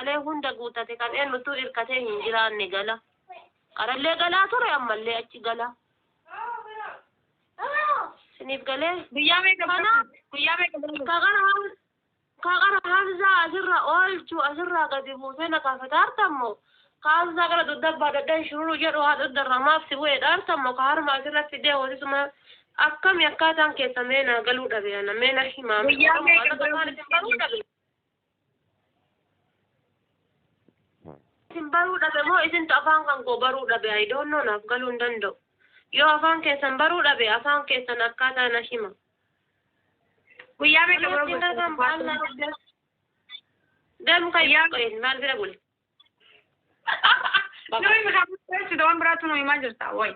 malee hunda guutate kan eenyutu hirkatee hin jiraanne gala. Qarallee galaa ture ammallee achi gala. Siniif galee guyyaa meeqa Kakara Hamza asirra oolchu asirra gadi buusee na kaafata hartammoo. Hamza gara duddabbaa daddan shuruu jedhu haadha darramaaf si bu'ee dhaartammoo ka harma asirra fidee hoolisuma akkami akkaataan keessa meena galuu dhabe ana meena himaa. Guyyaa meeqa isin baruu dhabe moo isintu afaan kan koo baruu dhabe I don't know naaf galuu hin danda'u. Yoo afaan keessan baruu dhabe afaan keessan akkaataa na hima. guyyaa meeqa Dem kayyaa qoyin maal bira bule. Noi mi am spus de un brat nu imagine sta voi.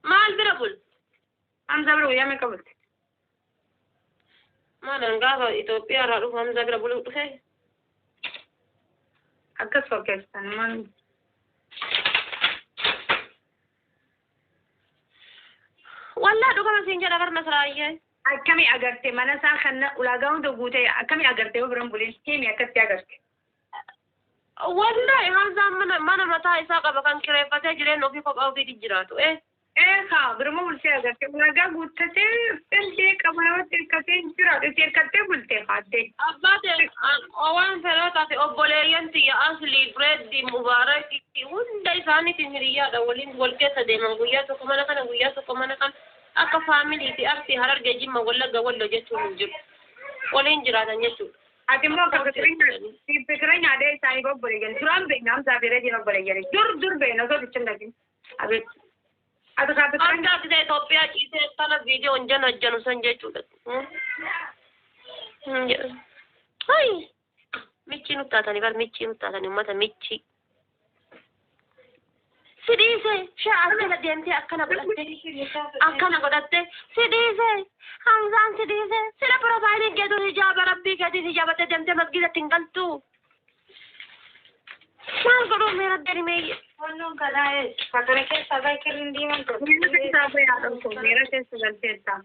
Maal bira bul. Am zabru guyyaa meeqa bulte. Maalan gaafa Itoophiyaa irraa dhufu Hamza bira buluu dhufe. Akkas fakkeessan man. Wallaa dhugama siin jedha garna siraayyee. Akkami agarte mana isaa kana ulaagaa hunda guutee akkami agarte yoo biran buleen keemi akkatti agarte. Wallahi Hamzaan mana mataa isaa qaba kan kireeffatee jireenya ofii kophaa ofii jiraatu. Kaa birama bultee agarte ulaagaa guuttatee fendee qaba namatti hirkatee jiraatu itti hirkattee bultee faattee. Abbaate waan fedhaa taate obboleeyyan tiyya Aslii Fireeddi Mubaarak hunda isaaniitiin hiriyaadha waliin wal keessa deeman guyyaa tokko mana kana guyyaa tokko mana kana. Akka faamilii fi arti Harargee Jimma Wallagga Walloo jechuun hin jiru. Waliin jiraatan jechuudha. Ati immoo akka fikireenya aadaa isaanii obboleeyyan duraan beekna Hamzaa fi Reediin obboleeyyan dur beekna osoo bichin dhagin. Abeet. Ati kaa fikireenya. Akka akisee Itoophiyaa ciisee kana viidiyoo hin hojjanu san jechuudha. Hayi. Michi nuttaatanii bar michi nuttaatanii uummata michi. Sidiise akkana deemtee akkana godhatte sidiise Hamzaan sidiise sila profaayiliin keetu hijaaba rabbii keetiin hijaabattee deemtee masgiidatti hin galtu. Maal godhuu meera deemee Wannan kadai fakare keessa baay'een diiman ko. Meera keessa baay'een ko meera keessa galteetta.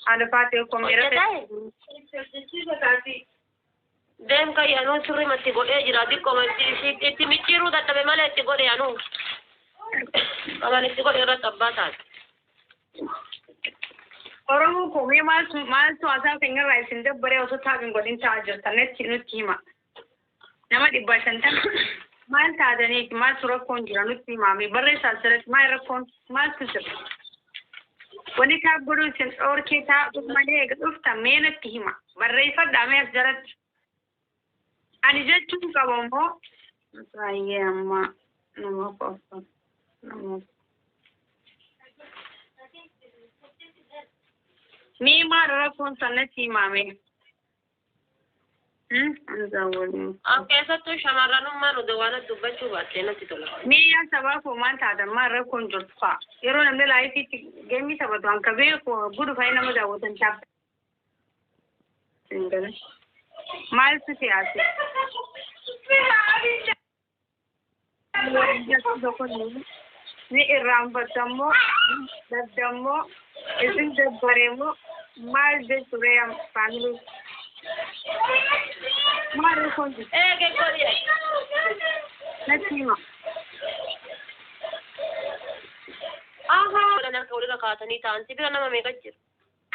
Haala faatee ko meera keessa. Deem kayyaanuu sirri matti godhee jira xiqqoo itti micciiruu dadhabe malee itti godhe yaanuu. Kaman itti godhe irratti abbaa taate. Oromoo komee maaltu asaa keenyarraa isin dabbaree osoo taa'in godhin taa'aa jirtan nutti hima. Nama 500 maal taataniif maaltu rakkoon jira nutti himame barreessaa asirratti maal rakkoon maaltu jira. Wani kaa godhuu isin dhoorkee taa'uuf malee eega dhuftan mee natti hima barreeffadhaa mee as jalatti. Ani jechuun qaba immoo baay'ee amma nama qofa. Mee maal rakkoon sanatti himame. Keessattuu shamarranummaan odoo waan dubbachuu baattee natti tola. Mee yaa sabaaf maal taatan maal rakkoon jirtu fa'a. Yeroo namni laayifiitti geemmii taphatu hanka beeku gudu fa'ee nama daawwatan taapha. Maaltu siyaase? Ni irraanfatammoo dadammoo isin dabbareemmoo maal jechuudha faamilii. Maal rakkoon jirtu? Godhee. Natti hima. Akka walirra kaatanii ta'an si bira nama meeqa jira?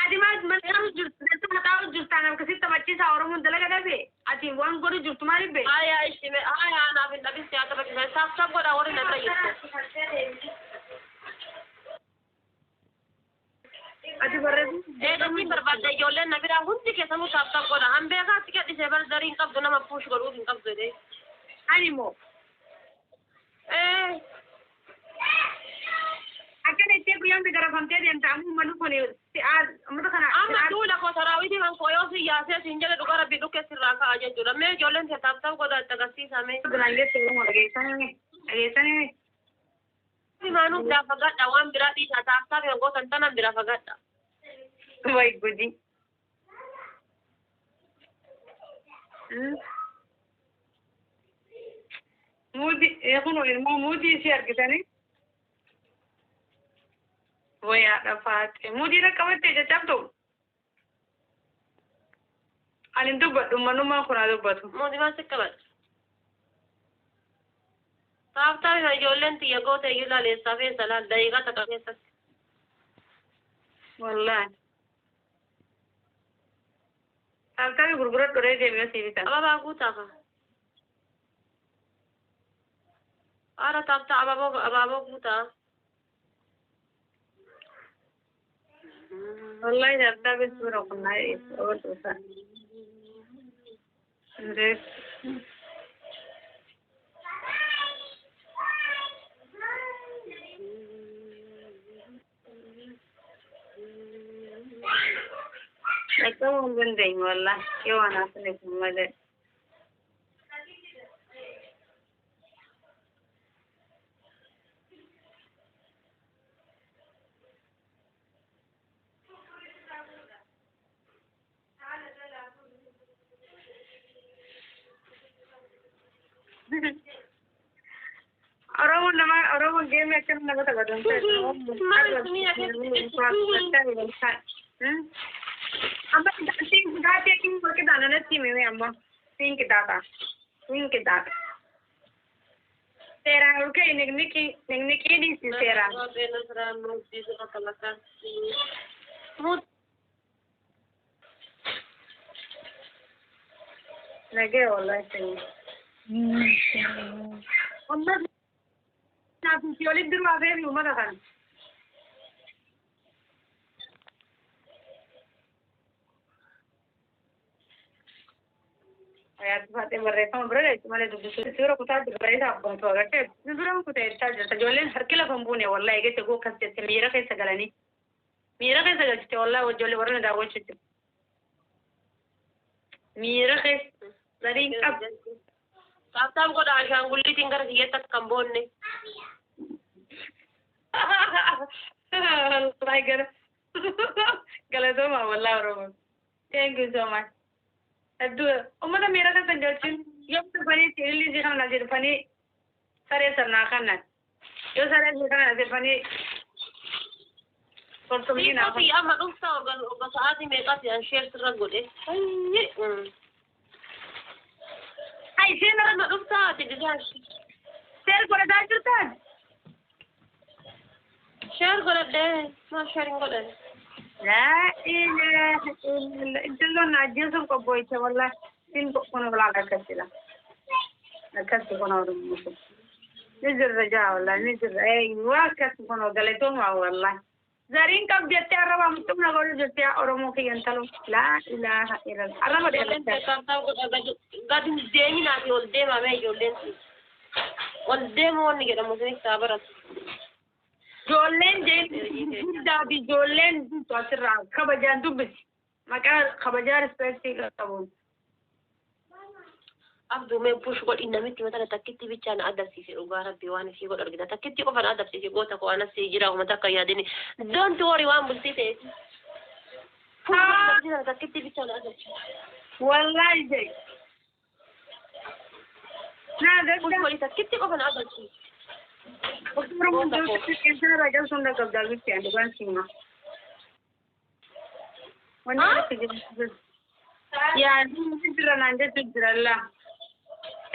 Ati maal jirtu mataa jirtaan akkasitti taphachiisaa Oromoon dalaga dhabe ati waan godhu jirtu maaliif bee? Hayaa ishime hayaa anaaf hin dhabin siyaasa bakka saaf godhaa warri nan fayyadu. Ati barreessu. Dheedhanii barbaadda ijoolleen na biraa hundi keessanuu saaf godha. Hanbeekaatti gadhisee bardarii hin qabdu nama puush godhuuf hin qabdu jedhee. Ani moo? Akkana itti guyyaan garafamtee deemta amma malu kun amma kana. Amma duula koo saraawitii kan koo yoo si yaasee siin jedhe dhugaa rabbii dhukkee sirraa ka'a jechuudha. Mee ijoolleen si taaf godha itti agarsiisame. Gurraalee seeruma dhageessanii. Simaanuu biraa fagadha waan biraa dhiisaa taaftaa kan gootan tanan biraa fagadha. Way gudi. Muutii kun ilmoo muutii ishee argitanii. Wayaa dhafaate muutii irra qabattee caccabdu. Ani dubbadhu manuma kuna dubbatu. Mooti maal sikkabat? Taaftaa isa ijoolleen xiyya goota iyyuu laaleessaa feessa laal daqiiqaa takka keessatti. Wallahi. Taaftaa gurguradhu ree deemee sii bitan. Ababaa guutaa ka. Haara taaftaa abaaboo guutaa. Wallahi taaftaa beektuu kunaa ooltuusa. Ndee. Naikamu gandeng wallahi. Yawan aku ni kumade. Orang game akan nak kata kata. Amma think that taking work done na team me amma think data tera okay niki di si tera lagi wallahi sih amma na fioli dulu ave mi umma kan ayat fate barreeffama bira gaiti malee dubbisuu suuraa kutaa bareedaa abbaan too agartee suuraan kutaa irraa jirta ijoolleen harki lafa hin buune wallahi eegate goo kas jette miira keessa galanii miira keessa galchite wallahi ijoollee warra na daawwachuu jiru miira keessa gadiin qab taaftaan godha ashaangulliitiin gara kiyyeetti akka hin boonne wallahi gara galatooma wallahi oromoo thank you so much aduh ummata meera kan sanjachin yo bani tili ji kan najir bani sare sarna kan yo sare ji kan najir bani kontomni na fi amma dufta oga saati me qati an share sirra gode ai sena amma dufta tidigan share gora da jurta share gode ma sharing gode la ilaha illallah idallo na jesu ko boyte walla tin ko kono wala kasila akasi kono musu nizir raja walla nizir ay wa kas kono galeto ma walla zarin kab jette araba mutum na golu jette oromo ki yantalo la ilaha illallah araba de karta gadin demi na yol dema me yolen on demo ni geda musik sabarat Jolen di Jolen tu asra kabajan tu bis maka kabajar respect ka tabun abdu me push god inna mitti mata takkitti bichan adab si uga rabbi wani si god argida takkitti ko fan adab si gota ko ana si jira ko mata kayadini don't worry wan bulsite ha takkitti bichan adab wallahi dai na da ko takkitti ko fan adab si Orang muda kita raja sunda kabdal with and one sima. One ya, ini nanda tu jerala.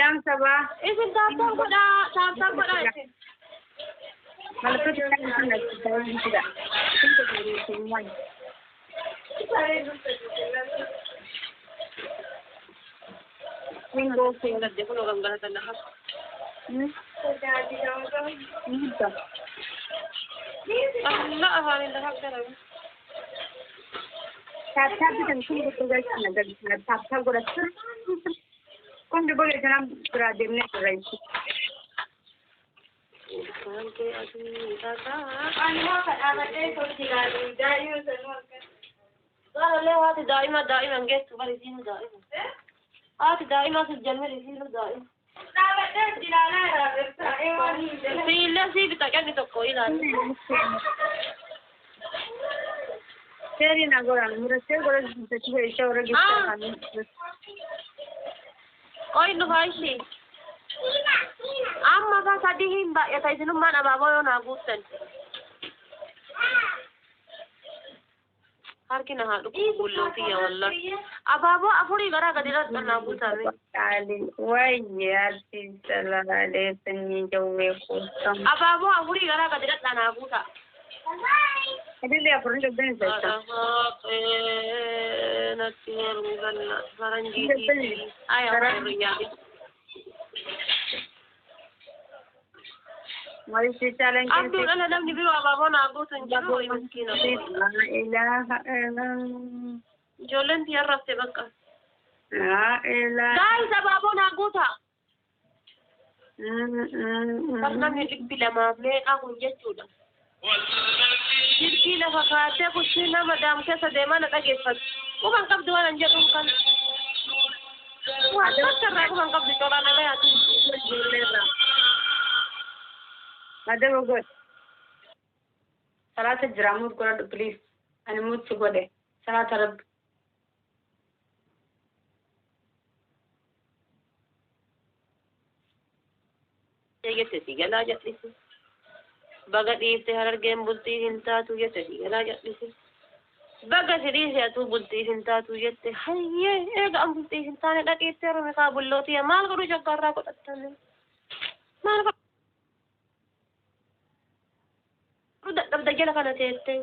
Jam sabah. Ini datang pada. Malah tu kita nak tahu tidak. Kita beri semua. Minggu sehingga dia pun orang bahasa nak. لا هذه اللي هقدر تاب تنشوف بتوجه أنا تاب قرأت كم بقول جنام برادم نكرين أنا ما أنا إيه صوتي قالوا دايما قال له هذا دائما جت بريزين دائما هذا دائما في الجنة يصير دائما sih bitakan itu koilan. Seri nagoran, murasir goran sesuatu itu orang kita kan. Koi nu haisi. Amma kan tadi himba ya tadi nu mana babo yo nagusten. harkina haa dhukkuu bullootiya wallahi abaaboo afurii garaa gadi dhadhanaa buusame wayyaatti salaalee sanyii jawwee kuusam abaaboo afurii garaa gadi dhadhanaa buusa adillee afurii dhabdan isa natti heeruu galla faranjiitii aya warriyaati Maristi challenge Abdul ala namni biroo abaaboo naa guutu hin jiru miskiina ilaha ijoolleen tiyya rafte bakka la ilaha guys abaaboo naa guuta namni dhibbi lamaaf meeqaa kun jechuudha dirqii lafa kaatee kushii nama daamkeessa deemaa na dhageeffatu kuban qabdi waan an jedhuun kan waan takkarraa kuban qabdi coraa naga yaatu Ada bagus. Salah sejeramut kalau please. Ane mut sugode. Salah tarab. Jette tigala jatisi. Baga dhiifte harargeen bultii hin taatu jette tigala jatisi. Baga sidiise atuu bultii hin taatu jette hayyee eega an bultii hin taane dhaqiittee rumisaa bullootiya maal godhu jaggaarraa godhattane. Maal godhu. dadhabda jala kana teessee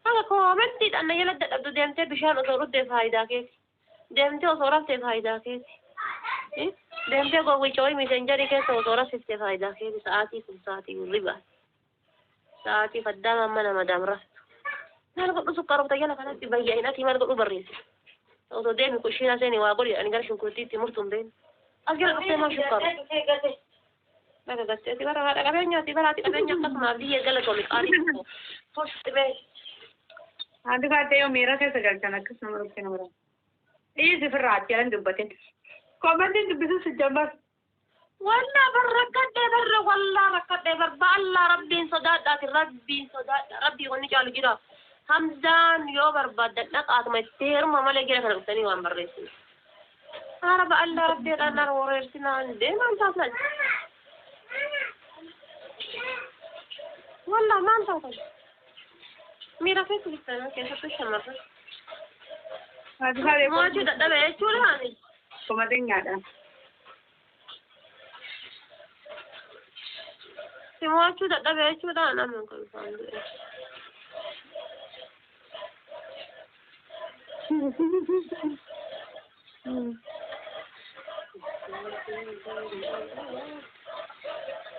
akka koomentiidhaan na jala dadhabdu deemtee bishaan osoo dhuddee faayidaa keeti deemtee osoo raftee faayidaa keeti deemtee gowwichooyi misenjarii keessa osoo rafsiftee faayidaa keeti sa'aatii kun sa'aatii ribaa sa'aatii faddaa mamma nama damrastu maal godhu sukkaarofta jala kanatti bayya'inati maal godhu barreesse osoo deemi kushiina seeni waa godhi ani gara shunkurtiitti murtuun beenu as jala dhuftee maa shukkaaru Baga gasteeti bara haadha qabeenyaati baraati qabeenya akkasuma biyya galatoome qaalii posti bee Adi kaatee yoo miira keessa galchan akkasuma rukkee nama dha. Dhiisi firraatti yalan dubbatin. Koommentiin dubbisu si jambar. Walla bar rakkadhee barba Allah rabbiin sodaadhaati rabbiin sodaadha rabbii wanni caalu jira. Hamdaan yoo barbaaddan dhaqaatuma itti heeruma malee jira kana dhuftanii waan barreessine. Araba Allah rabbiidhaan nara wareersinaan deemaan taasisan. والله ما انتظر ميرا كيف تستنى كيف تشمر هذا ما جد ده بيت ولا هني Koommentiin nyaadha. ما جد ده بيت ولا أنا من كل فان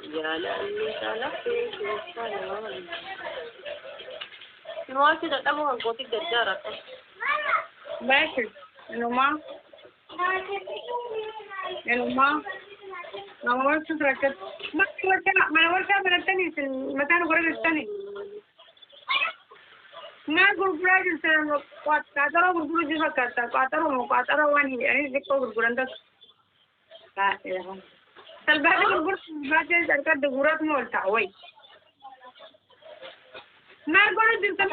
يا لأني سلفت السلام ما كده أبوها قوتي جدارة Baik. Rumah. Rumah. Nama orang tu terakat. Mana orang berada ni? Mata orang berada ni. Nah, guru-guru aja sekarang kata orang guru juga kata orang wani. Ini dekor guru anda. Tak, ya. Selbagai guru baca dekat degurat mau tahu. Nah, guru juga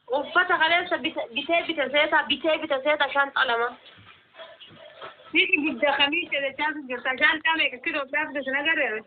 وفتح عليه بتاع سيتا عشان طالما نيجي جدا خميس إذا كان جرت عشان تعمل كده وبتاخد سنة جريرة